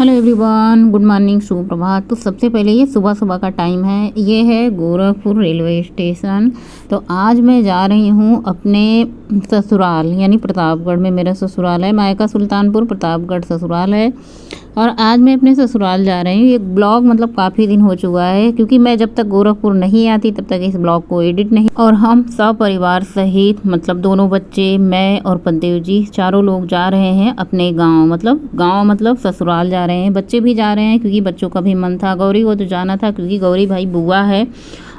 Hello everyone, good morning, सुप्रभात। तो सबसे पहले ये सुबह सुबह का टाइम है, ये है गोरखपुर रेलवे स्टेशन। तो आज मैं जा रही हूँ अपने ससुराल, यानी प्रतापगढ़ में मेरा ससुराल है। मायका सुल्तानपुर, प्रतापगढ़ ससुराल है। और आज मैं अपने ससुराल जा रही हूँ। ये ब्लॉग मतलब काफ़ी दिन हो चुका है, क्योंकि मैं जब तक गोरखपुर नहीं आती तब तक इस ब्लॉग को एडिट नहीं। और हम सब परिवार सहित, मतलब दोनों बच्चे, मैं और पतिदेव जी, चारों लोग जा रहे हैं अपने गांव मतलब ससुराल जा रहे हैं। बच्चे भी जा रहे हैं क्योंकि बच्चों का भी मन था। गौरी को तो जाना था क्योंकि गौरी भाई बुआ है,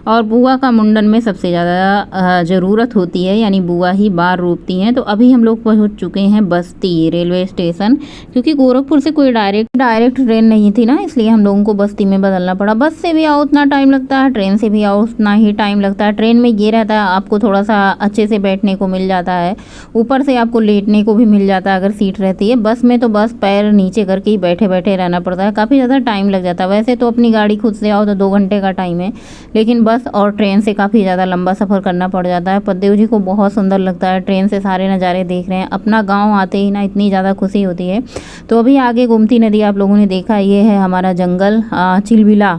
और बुआ का मुंडन में सबसे ज़्यादा ज़रूरत होती है, यानी बुआ ही बार रोपती हैं। तो अभी हम लोग पहुंच चुके हैं बस्ती रेलवे स्टेशन, क्योंकि गोरखपुर से कोई डायरेक्ट ट्रेन नहीं थी ना, इसलिए हम लोगों को बस्ती में बदलना पड़ा। बस से भी आओ उतना टाइम लगता है, ट्रेन से भी आओ उतना ही टाइम लगता है। ट्रेन में ये रहता है, आपको थोड़ा सा अच्छे से बैठने को मिल जाता है, ऊपर से आपको लेटने को भी मिल जाता है अगर सीट रहती है। बस में तो बस पैर नीचे करके ही बैठे बैठे रहना पड़ता है, काफ़ी ज़्यादा टाइम लग जाता है। वैसे तो अपनी गाड़ी खुद से आओ तो 2 घंटे का टाइम है, लेकिन बस और ट्रेन से काफ़ी ज़्यादा लंबा सफ़र करना पड़ जाता है। पतिदेव जी को बहुत सुंदर लगता है, ट्रेन से सारे नज़ारे देख रहे हैं। अपना गांव आते ही ना इतनी ज़्यादा खुशी होती है। तो अभी आगे गोमती नदी आप लोगों ने देखा, ये है हमारा जंगल चिलबिला,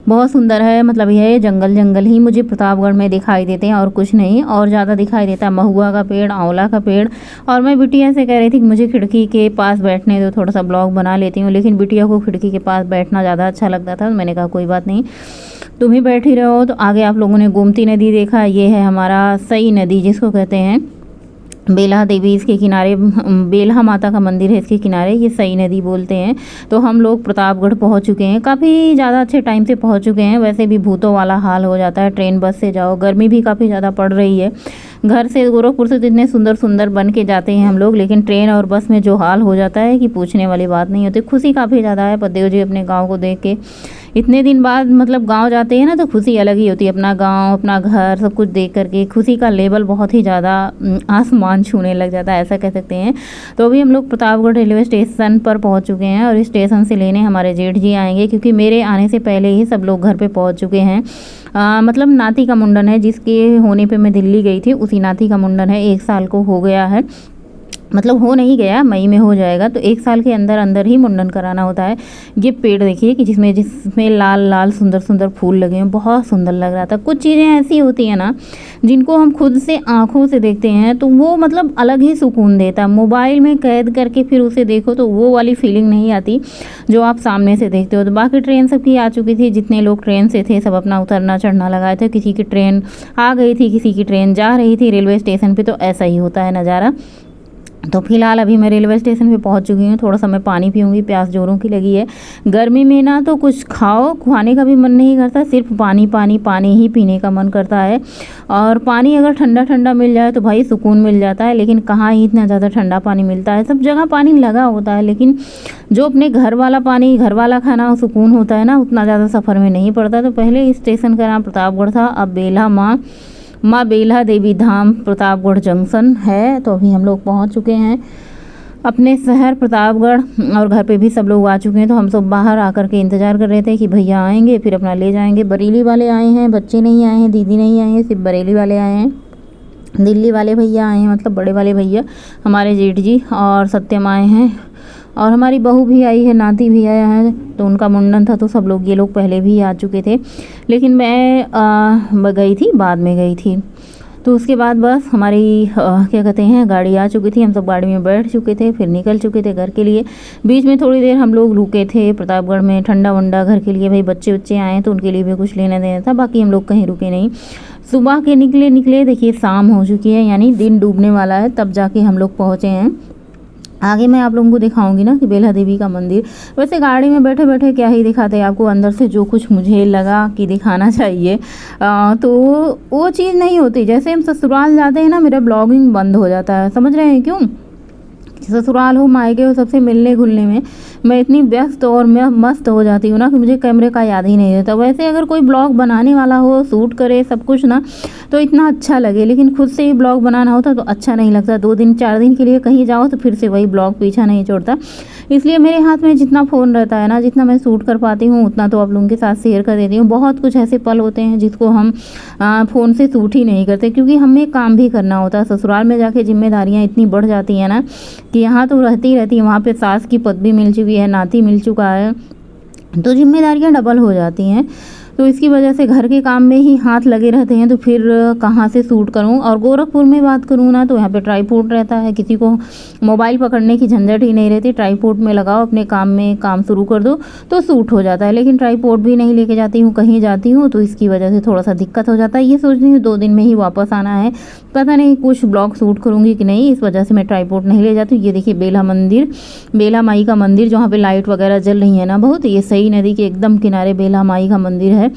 बहुत सुंदर है। मतलब यह जंगल ही मुझे प्रतापगढ़ में दिखाई देते हैं और कुछ नहीं। और ज़्यादा दिखाई देता है महुआ का पेड़, आंवला का पेड़। और मैं बिटिया से कह रही थी कि मुझे खिड़की के पास बैठने दो, थोड़ा सा ब्लॉग बना लेती हूँ, लेकिन बिटिया को खिड़की के पास बैठना ज़्यादा अच्छा लगता था। तो मैंने कहा कोई बात नहीं, तुम ही बैठ ही रहो। तो आगे आप लोगों ने गोमती नदी देखा, ये है हमारा सई नदी जिसको कहते हैं। बेल्हा देवी इसके किनारे, बेल्हा माता का मंदिर है इसके किनारे, ये सई नदी बोलते हैं। तो हम लोग प्रतापगढ़ पहुंच चुके हैं, काफ़ी ज़्यादा अच्छे टाइम से पहुंच चुके हैं। वैसे भी भूतों वाला हाल हो जाता है ट्रेन बस से जाओ, गर्मी भी काफ़ी ज़्यादा पड़ रही है। घर से गोरखपुर से तो इतने सुंदर बन के जाते हैं हम लोग, लेकिन ट्रेन और बस में जो हाल हो जाता है कि पूछने वाली बात नहीं होती। खुशी काफ़ी ज़्यादा है, पतिदेव जी अपने गाँव को देख के इतने दिन बाद मतलब गांव जाते हैं ना, तो खुशी अलग ही होती है। अपना गांव, अपना घर, सब कुछ देख करके खुशी का लेवल बहुत ही ज़्यादा आसमान छूने लग जाता है, ऐसा कह सकते हैं। तो अभी हम लोग प्रतापगढ़ रेलवे स्टेशन पर पहुंच चुके हैं, और इस स्टेशन से लेने हमारे जेठ जी आएंगे, क्योंकि मेरे आने से पहले ही सब लोग घर पे पहुंच चुके हैं। मतलब नाती का मुंडन है, जिसके होने पे मैं दिल्ली गई थी, उसी नाती का मुंडन है। 1 साल को हो गया है, मतलब हो नहीं गया, मई में हो जाएगा। तो 1 साल के अंदर ही मुंडन कराना होता है। ये पेड़ देखिए कि जिसमें लाल सुंदर फूल लगे हैं, बहुत सुंदर लग रहा था। कुछ चीज़ें ऐसी होती हैं ना जिनको हम खुद से आँखों से देखते हैं तो वो मतलब अलग ही सुकून देता है। मोबाइल में कैद करके फिर उसे देखो तो वो वाली फीलिंग नहीं आती जो आप सामने से देखते हो। तो बाकी ट्रेन सबकी आ चुकी थी, जितने लोग ट्रेन से थे सब अपना उतरना चढ़ना लगाए थे। किसी की ट्रेन आ गई थी, किसी की ट्रेन जा रही थी रेलवे स्टेशन पर। तो ऐसा ही होता है नज़ारा। तो फिलहाल अभी मैं रेलवे स्टेशन पे पहुंच चुकी हूँ। थोड़ा सा मैं पानी पीऊँगी, प्यास जोरों की लगी है। गर्मी में ना तो कुछ खाने का भी मन नहीं करता, सिर्फ पानी ही पीने का मन करता है। और पानी अगर ठंडा मिल जाए तो भाई सुकून मिल जाता है, लेकिन कहाँ ही इतना ज़्यादा ठंडा पानी मिलता है। सब जगह पानी लगा होता है, लेकिन जो अपने घर वाला पानी, घर वाला खाना सुकून होता है ना, उतना ज़्यादा सफ़र में नहीं पड़ता। तो पहले इस स्टेशन का नाम प्रतापगढ़ था, अब बेल्हा माँ बेल्हा देवी धाम प्रतापगढ़ जंक्शन है। तो अभी हम लोग पहुंच चुके हैं अपने शहर प्रतापगढ़, और घर पे भी सब लोग आ चुके हैं। तो हम सब बाहर आकर के इंतज़ार कर रहे थे कि भैया आएंगे फिर अपना ले जाएंगे। बरेली वाले आए हैं, बच्चे नहीं आए हैं, दीदी नहीं आए हैं, सिर्फ बरेली वाले आए हैं। दिल्ली वाले भैया आए हैं, मतलब बड़े वाले भैया हमारे जेठ जी और सत्यम आए हैं, और हमारी बहू भी आई है, नाती भी आया है। तो उनका मुंडन था, तो सब लोग ये लोग पहले भी आ चुके थे, लेकिन मैं गई थी, बाद में गई थी। तो उसके बाद बस हमारी क्या कहते हैं, गाड़ी आ चुकी थी। हम सब गाड़ी में बैठ चुके थे, फिर निकल चुके थे घर के लिए। बीच में थोड़ी देर हम लोग रुके थे प्रतापगढ़ में, ठंडा वंडा घर के लिए। भाई बच्चे आए तो उनके लिए भी कुछ लेना देना था, बाकी हम लोग कहीं रुके नहीं। सुबह के निकले देखिए शाम हो चुकी है, यानी दिन डूबने वाला है, तब जाके हम लोग पहुँचे हैं। आगे मैं आप लोगों को दिखाऊंगी ना कि बेल्हा देवी का मंदिर। वैसे गाड़ी में बैठे बैठे क्या ही दिखाते हैं आपको, अंदर से जो कुछ मुझे लगा कि दिखाना चाहिए तो वो चीज़ नहीं होती। जैसे हम ससुराल जाते हैं ना, मेरा ब्लॉगिंग बंद हो जाता है। समझ रहे हैं क्यों? ससुराल हो, मायके हो, सबसे मिलने घुलने में मैं इतनी व्यस्त और मैं मस्त हो जाती हूँ ना कि मुझे कैमरे का याद ही नहीं रहता। वैसे अगर कोई ब्लॉग बनाने वाला हो, शूट करे सब कुछ ना, तो इतना अच्छा लगे, लेकिन खुद से ही ब्लॉग बनाना होता तो अच्छा नहीं लगता। 2 दिन 4 दिन के लिए कहीं जाओ तो फिर से वही ब्लॉग पीछा नहीं छोड़ता। इसलिए मेरे हाथ में जितना फ़ोन रहता है ना, जितना मैं शूट कर पाती हूँ उतना तो आप लोगों के साथ शेयर कर देती हूँ। बहुत कुछ ऐसे पल होते हैं जिसको हम फ़ोन से शूट ही नहीं करते, क्योंकि हमें काम भी करना होता है। ससुराल में जाके जिम्मेदारियाँ इतनी बढ़ जाती हैं ना कि यहाँ तो रहती ही रहती है, वहाँ पे सास की पदवी मिल चुकी है, नाती मिल चुका है, तो जिम्मेदारियाँ डबल हो जाती हैं। तो इसकी वजह से घर के काम में ही हाथ लगे रहते हैं, तो फिर कहाँ से सूट करूँ। और गोरखपुर में बात करूँ ना, तो यहाँ पे ट्राईपोड रहता है, किसी को मोबाइल पकड़ने की झंझट ही नहीं रहती। ट्राईपोड में लगाओ, अपने काम में काम शुरू कर दो तो सूट हो जाता है। लेकिन ट्राईपोड भी नहीं लेके जाती हूँ, कहीं जाती हूँ तो इसकी वजह से थोड़ा सा दिक्कत हो जाता है। ये सोच रही हूँ 2 दिन में ही वापस आना है, पता नहीं कुछ ब्लॉग शूट करूँगी कि नहीं, इस वजह से मैं ट्राईपोड नहीं ले जाती हूँ। ये देखिए बेला मंदिर, बेला माई का मंदिर, जहाँ पे लाइट वगैरह जल रही है ना बहुत, ये सई नदी के एकदम किनारे बेला माई का मंदिर है।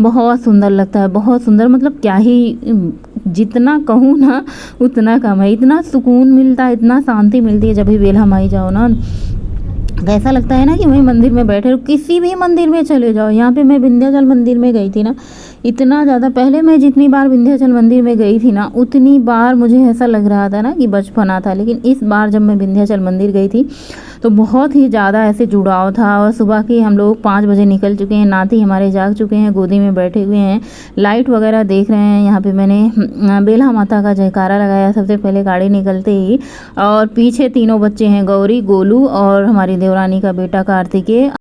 बहुत सुंदर लगता है, बहुत सुंदर, मतलब क्या ही, जितना कहूँ ना उतना कम है। इतना सुकून मिलता है, इतना शांति मिलती है जब भी बेला माई जाओ ना, ऐसा लगता है ना कि वही मंदिर में बैठे हो। किसी भी मंदिर में चले जाओ, यहाँ पे मैं विंध्याचल मंदिर में गई थी ना, इतना ज़्यादा, पहले मैं जितनी बार विंध्याचल मंदिर में गई थी ना उतनी बार मुझे ऐसा लग रहा था ना कि बचपना था। लेकिन इस बार जब मैं विंध्याचल मंदिर गई थी तो बहुत ही ज़्यादा ऐसे जुड़ाव था। और सुबह के हम लोग 5 बजे निकल चुके हैं, नाती हमारे जाग चुके हैं, गोदी में बैठे हुए हैं, लाइट वगैरह देख रहे हैं। यहाँ पे मैंने बेला माता का जयकारा लगाया सबसे पहले गाड़ी निकलते ही, और पीछे 3 बच्चे हैं, गौरी, गोलू और हमारी देवरानी का बेटा कार्तिकेय।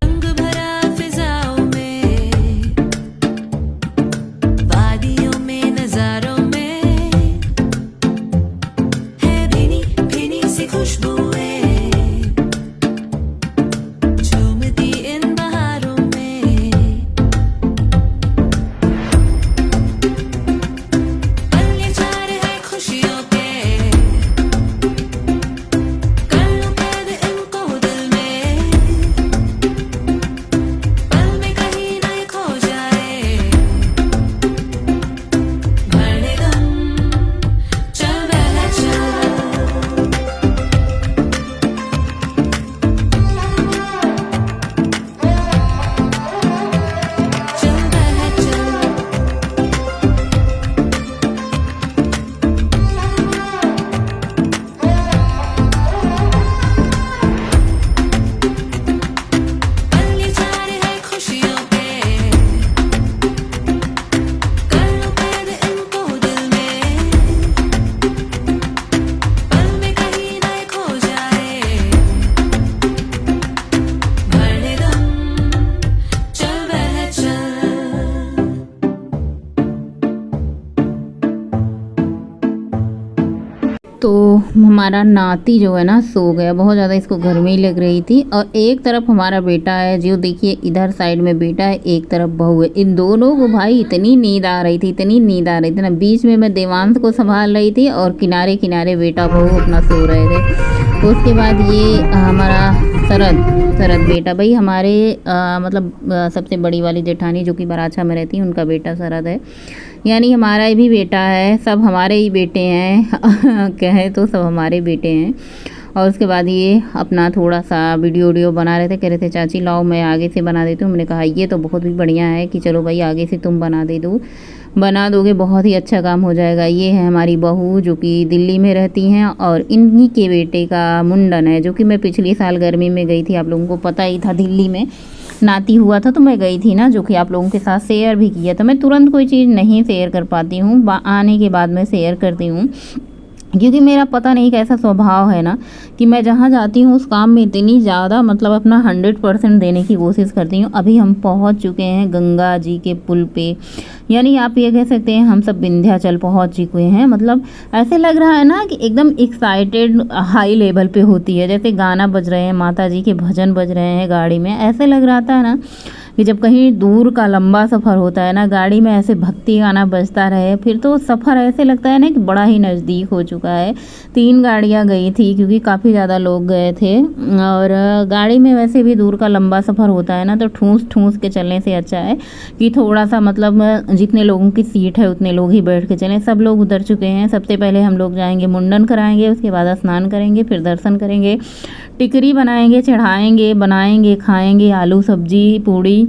तो हमारा नाती जो है ना सो गया, बहुत ज़्यादा इसको गर्मी लग रही थी। और एक तरफ हमारा बेटा है, जो देखिए इधर साइड में बेटा है, एक तरफ बहू है। इन दोनों को भाई इतनी नींद आ रही थी, इतनी नींद आ रही थी ना, बीच में मैं देवांश को संभाल रही थी और किनारे किनारे बेटा बहू अपना सो रहे थे। तो उसके बाद ये हमारा शरद बेटा, भाई हमारे मतलब सबसे बड़ी वाली जेठानी जो कि बराछा में रहती है, उनका बेटा शरद है, यानी हमारा भी बेटा है, सब हमारे ही बेटे हैं कहें तो सब हमारे बेटे हैं। और उसके बाद ये अपना थोड़ा सा वीडियो बना रहे थे, कह रहे थे चाची लाओ मैं आगे से बना देती हूँ। मैंने कहा ये तो बहुत ही बढ़िया है कि चलो भाई आगे से तुम बना दोगे, बहुत ही अच्छा काम हो जाएगा। ये है हमारी बहू जो कि दिल्ली में रहती हैं, और इन्हीं के बेटे का मुंडन है, जो कि मैं पिछले साल गर्मी में गई थी, आप लोगों को पता ही था, दिल्ली में नाती हुआ था तो मैं गई थी ना, जो कि आप लोगों के साथ शेयर भी किया था। मैं तुरंत कोई चीज़ नहीं शेयर कर पाती हूँ, आने के बाद मैं शेयर करती हूँ, क्योंकि मेरा पता नहीं कैसा स्वभाव है ना कि मैं जहाँ जाती हूँ उस काम में इतनी ज़्यादा मतलब अपना 100% देने की कोशिश करती हूँ। अभी हम पहुँच चुके हैं गंगा जी के पुल पे, यानी आप ये कह सकते हैं हम सब विंध्याचल पहुँच चुके हैं। मतलब ऐसे लग रहा है ना कि एकदम एक्साइटेड हाई लेवल पे होती है, जैसे गाना बज रहे हैं, माता जी के भजन बज रहे हैं गाड़ी में। ऐसे लग रहा था ना कि जब कहीं दूर का लंबा सफ़र होता है ना, गाड़ी में ऐसे भक्ति गाना बजता रहे, फिर तो सफ़र ऐसे लगता है ना कि बड़ा ही नज़दीक हो चुका है। 3 गाड़ियाँ गई थी क्योंकि काफ़ी ज़्यादा लोग गए थे, और गाड़ी में वैसे भी दूर का लंबा सफ़र होता है ना, तो ठूस के चलने से अच्छा है कि थोड़ा सा मतलब जितने लोगों की सीट है उतने लोग ही बैठ के चलें। सब लोग उतर चुके हैं। सबसे पहले हम लोग जाएंगे मुंडन कराएंगे, उसके बाद स्नान करेंगे, फिर दर्शन करेंगे, टिकरी बनाएंगे, चढ़ाएंगे, बनाएंगे, खाएंगे आलू सब्जी पूड़ी,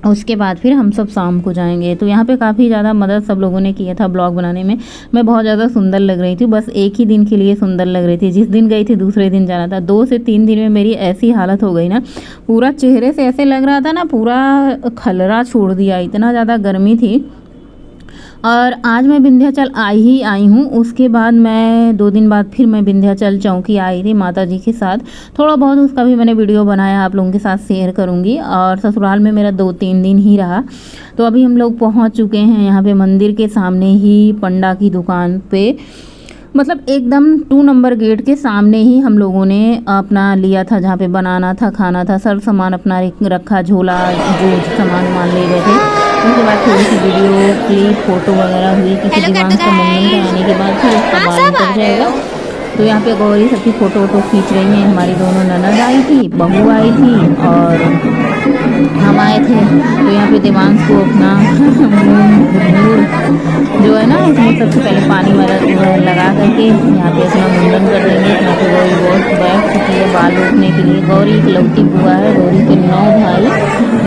उसके बाद फिर हम सब शाम को जाएंगे। तो यहाँ पे काफ़ी ज़्यादा मदद सब लोगों ने किया था ब्लॉग बनाने में। मैं बहुत ज़्यादा सुंदर लग रही थी, बस एक ही दिन के लिए सुंदर लग रही थी। जिस दिन गई थी दूसरे दिन जाना था। 2 से 3 दिन में मेरी ऐसी हालत हो गई ना, पूरा चेहरे से ऐसे लग रहा था ना पूरा खलरा छोड़ दिया, इतना ज़्यादा गर्मी थी। और आज मैं विंध्याचल आई हूँ। उसके बाद मैं 2 दिन बाद फिर मैं विंध्याचल चौकी आई थी माता जी के साथ। थोड़ा बहुत उसका भी मैंने वीडियो बनाया, आप लोगों के साथ शेयर करूँगी। और ससुराल में मेरा 2-3 दिन ही रहा। तो अभी हम लोग पहुँच चुके हैं यहाँ पे मंदिर के सामने ही पंडा की दुकान पे, मतलब एकदम 2 नंबर गेट के सामने ही हम लोगों ने अपना लिया था, जहाँ पे बनाना था, खाना था, सब सामान अपना रखा, झोला जो सामान मान ले गए थे। उसके बाद थोड़ी सी वीडियो क्लिप फोटो वगैरह हुई, किसी दीवान का मुंडन कराने के बाद फिर उसका बाल उतर जाएगा। तो यहाँ पे गौरी सबकी फ़ोटो वोटो खींच रही हैं। हमारी दोनों ननद आई थी, बहू आई थी और हम आए थे। तो यहाँ पे देवांश को अपना मुंह जो है ना, इसमें सबसे पहले पानी वाला लगा करके यहाँ पे अपना मुंडन कर देंगे। यहाँ पे गौरी बहुत बैठ चुकी है बाल रोकने के लिए। गौरी इकलौती बुआ है, गौरी के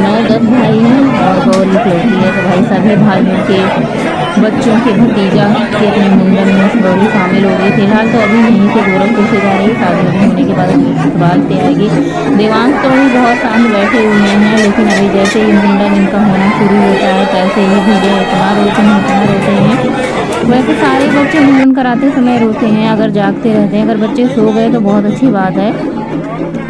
9-10 भाई हैं और गौरी इकलौती है। तो भाई सभी भाइयों के बच्चों के भतीजा के अपने मुंडन में गौरी शामिल हो गई। फिलहाल तो अभी यहीं से गोरखपुर से जा रही है, शादी होने के बाद ससुराल से आएगी। देवांश तो अभी बहुत शांत बैठे हुए हैं, लेकिन अभी जैसे ही मुंडन इनका होना शुरू होता है तैसे ही भैया इतना रोते हैं। वैसे सारे बच्चे मुंडन कराते समय रोते हैं अगर जागते रहते हैं। अगर बच्चे सो गए तो बहुत अच्छी बात है,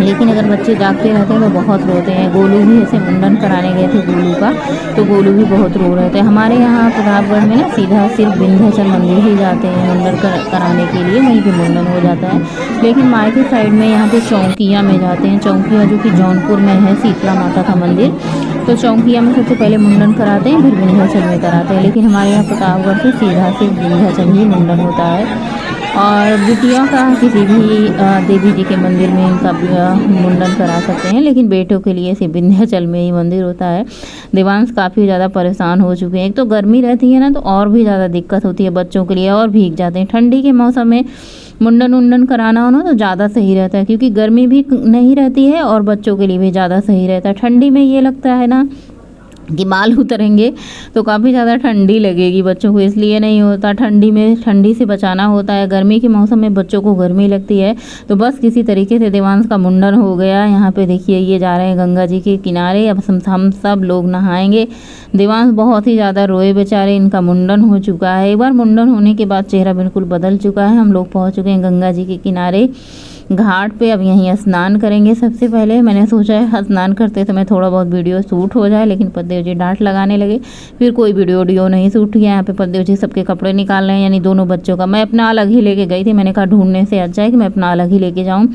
लेकिन अगर बच्चे जागते रहते हैं तो बहुत रोते हैं। गोलू भी ऐसे मुंडन कराने गए थे गोलू का, तो गोलू भी बहुत रो रहे थे। हमारे यहाँ प्रतापगढ़ में ना सीधा सिर्फ विंध्याचल मंदिर ही जाते हैं मुंडन कराने के लिए, वहीं पे मुंडन हो जाता है। लेकिन मायके साइड में यहाँ पे चौकिया में जाते हैं। चौकिया जो कि जौनपुर में है, शीतला माता का मंदिर। तो चौकिया में सबसे पहले मुंडन कराते हैं, फिर विंध्याचल में कराते हैं। लेकिन हमारे यहाँ प्रतापगढ़ से सीधा सिर्फ विंध्याचल ही मुंडन होता है। और बिटिया का किसी भी देवी जी के मंदिर में इनका मुंडन करा सकते हैं, लेकिन बेटों के लिए सिर्फ विंध्याचल में ही मंदिर होता है। देवांश काफ़ी ज़्यादा परेशान हो चुके हैं। एक तो गर्मी रहती है ना, तो और भी ज़्यादा दिक्कत होती है बच्चों के लिए, और भीग जाते हैं। ठंडी के मौसम में मुंडन कराना हो ना तो ज़्यादा सही रहता है, क्योंकि गर्मी भी नहीं रहती है और बच्चों के लिए भी ज़्यादा सही रहता है। ठंडी में ये लगता है ना कि बाल उतरेंगे तो काफ़ी ज़्यादा ठंडी लगेगी बच्चों को, इसलिए नहीं होता। ठंडी में ठंडी से बचाना होता है। गर्मी के मौसम में बच्चों को गर्मी लगती है। तो बस किसी तरीके से देवांश का मुंडन हो गया। यहाँ पे देखिए ये जा रहे हैं गंगा जी के किनारे। अब हम सब लोग नहाएंगे। देवांश बहुत ही ज़्यादा रोए बेचारे, इनका मुंडन हो चुका है। एक बार मुंडन होने के बाद चेहरा बिल्कुल बदल चुका है। हम लोग पहुँच चुके हैं गंगा जी के किनारे घाट पे। अब यहीं स्नान करेंगे। सबसे पहले मैंने सोचा है स्नान करते समय थोड़ा बहुत वीडियो शूट हो जाए, लेकिन पतिदेव जी डांट लगाने लगे, फिर कोई वीडियो नहीं शूट किया। यहाँ पे पतिदेव जी सबके कपड़े निकाल रहे हैं, यानी दोनों बच्चों का। मैं अपना अलग ही लेके गई थी, मैंने कहा ढूंढने से अच्छा है कि मैं अपना अलग ही लेके जाऊँ।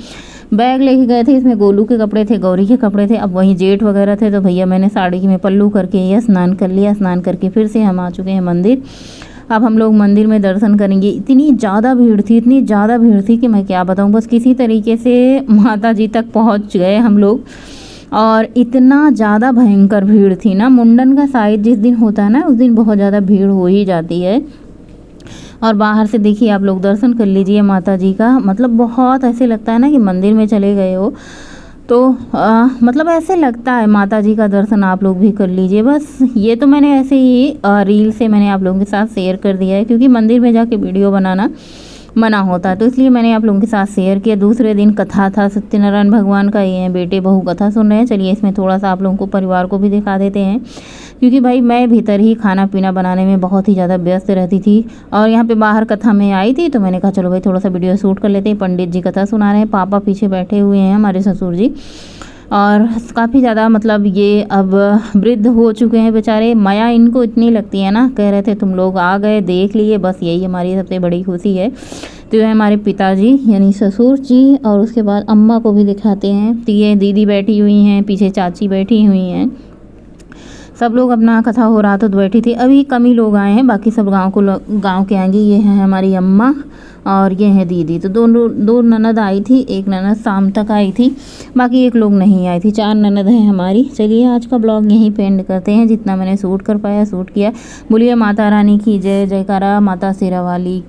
बैग लेके गए थे, इसमें गोलू के कपड़े थे, गौरी के कपड़े थे। अब वहीं जेठ वगैरह थे, तो भैया मैंने साड़ी में पल्लू करके ये स्नान कर लिया। स्नान करके फिर से हम आ चुके हैं मंदिर। अब हम लोग मंदिर में दर्शन करेंगे। इतनी ज़्यादा भीड़ थी कि मैं क्या बताऊँ। बस किसी तरीके से माता जी तक पहुँच गए हम लोग। और इतना ज़्यादा भयंकर भीड़ थी ना। मुंडन का शायद जिस दिन होता है ना, उस दिन बहुत ज़्यादा भीड़ हो ही जाती है। और बाहर से देखिए आप लोग दर्शन कर लीजिए माता जी का, मतलब बहुत ऐसे लगता है ना कि मंदिर में चले गए हो। तो मतलब ऐसे लगता है। माता जी का दर्शन आप लोग भी कर लीजिए। बस ये तो मैंने ऐसे ही रील से मैंने आप लोगों के साथ शेयर कर दिया है, क्योंकि मंदिर में जाके वीडियो बनाना मना होता है, तो इसलिए मैंने आप लोगों के साथ शेयर किया। दूसरे दिन कथा था सत्यनारायण भगवान का, ये बेटे बहू कथा सुन रहे हैं। चलिए इसमें थोड़ा सा आप लोगों को परिवार को भी दिखा देते हैं, क्योंकि भाई मैं भीतर ही खाना पीना बनाने में बहुत ही ज़्यादा व्यस्त रहती थी। और यहाँ पे बाहर कथा में आई थी, तो मैंने कहा चलो भाई थोड़ा सा वीडियो शूट कर लेते हैं। पंडित जी कथा सुना रहे हैं, पापा पीछे बैठे हुए हैं हमारे ससुर जी। और काफ़ी ज़्यादा मतलब ये अब वृद्ध हो चुके हैं बेचारे। माया इनको इतनी लगती है ना, कह रहे थे तुम लोग आ गए देख लिए, बस यही हमारी सबसे बड़ी खुशी है। तो ये हमारे पिताजी यानी ससुर जी, और उसके बाद अम्मा को भी दिखाते हैं। तो ये दीदी बैठी हुई हैं, पीछे चाची बैठी हुई हैं। सब लोग अपना कथा हो रहा था तो बैठी थी। अभी कम ही लोग आए हैं, बाकी सब गांव के आएंगे। ये है हमारी अम्मा और ये है दीदी। तो दो ननद आई थी, एक ननद शाम तक आई थी, बाकी एक लोग नहीं आई थी। 4 ननद हैं हमारी। चलिए आज का ब्लॉग यहीं पे एंड करते हैं। जितना मैंने शूट कर पाया शूट किया। बोलिए माता रानी की जय जयकारा, माता शेरा वाली।